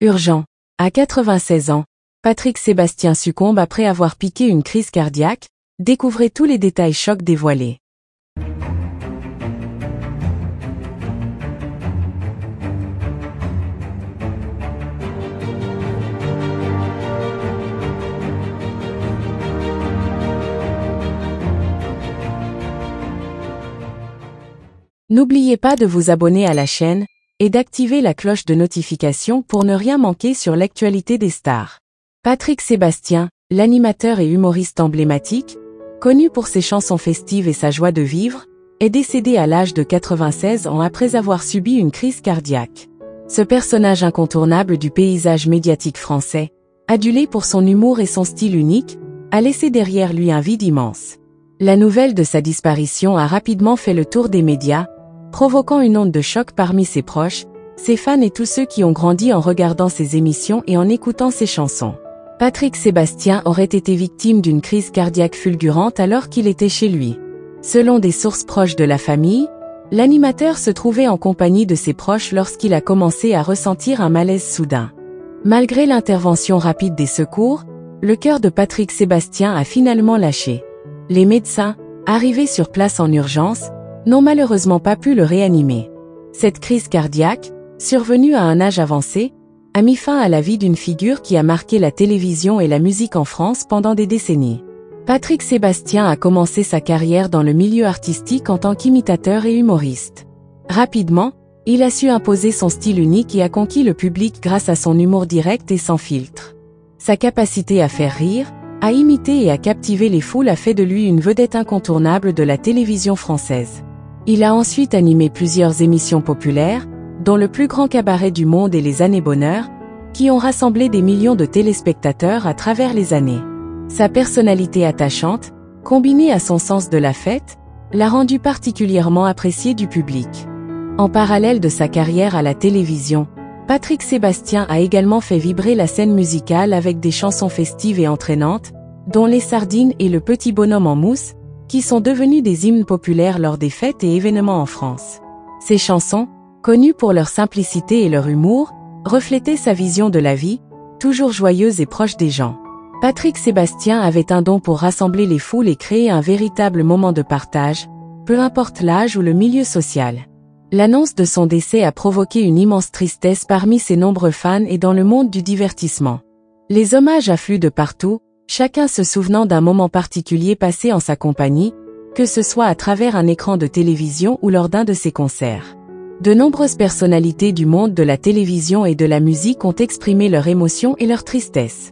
Urgent. À 96 ans, Patrick Sébastien succombe après avoir piqué une crise cardiaque. Découvrez tous les détails chocs dévoilés. N'oubliez pas de vous abonner à la chaîne et d'activer la cloche de notification pour ne rien manquer sur l'actualité des stars. Patrick Sébastien, l'animateur et humoriste emblématique, connu pour ses chansons festives et sa joie de vivre, est décédé à l'âge de 96 ans après avoir subi une crise cardiaque. Ce personnage incontournable du paysage médiatique français, adulé pour son humour et son style unique, a laissé derrière lui un vide immense. La nouvelle de sa disparition a rapidement fait le tour des médias, provoquant une onde de choc parmi ses proches, ses fans et tous ceux qui ont grandi en regardant ses émissions et en écoutant ses chansons. Patrick Sébastien aurait été victime d'une crise cardiaque fulgurante alors qu'il était chez lui. Selon des sources proches de la famille, l'animateur se trouvait en compagnie de ses proches lorsqu'il a commencé à ressentir un malaise soudain. Malgré l'intervention rapide des secours, le cœur de Patrick Sébastien a finalement lâché. Les médecins, arrivés sur place en urgence, n'ont malheureusement pas pu le réanimer. Cette crise cardiaque, survenue à un âge avancé, a mis fin à la vie d'une figure qui a marqué la télévision et la musique en France pendant des décennies. Patrick Sébastien a commencé sa carrière dans le milieu artistique en tant qu'imitateur et humoriste. Rapidement, il a su imposer son style unique et a conquis le public grâce à son humour direct et sans filtre. Sa capacité à faire rire, à imiter et à captiver les foules a fait de lui une vedette incontournable de la télévision française. Il a ensuite animé plusieurs émissions populaires, dont le plus grand cabaret du monde et les Années Bonheur, qui ont rassemblé des millions de téléspectateurs à travers les années. Sa personnalité attachante, combinée à son sens de la fête, l'a rendu particulièrement apprécié du public. En parallèle de sa carrière à la télévision, Patrick Sébastien a également fait vibrer la scène musicale avec des chansons festives et entraînantes, dont Les Sardines et Le Petit Bonhomme en mousse, qui sont devenus des hymnes populaires lors des fêtes et événements en France. Ces chansons, connues pour leur simplicité et leur humour, reflétaient sa vision de la vie, toujours joyeuse et proche des gens. Patrick Sébastien avait un don pour rassembler les foules et créer un véritable moment de partage, peu importe l'âge ou le milieu social. L'annonce de son décès a provoqué une immense tristesse parmi ses nombreux fans et dans le monde du divertissement. Les hommages affluent de partout, chacun se souvenant d'un moment particulier passé en sa compagnie, que ce soit à travers un écran de télévision ou lors d'un de ses concerts. De nombreuses personnalités du monde de la télévision et de la musique ont exprimé leur émotion et leur tristesse.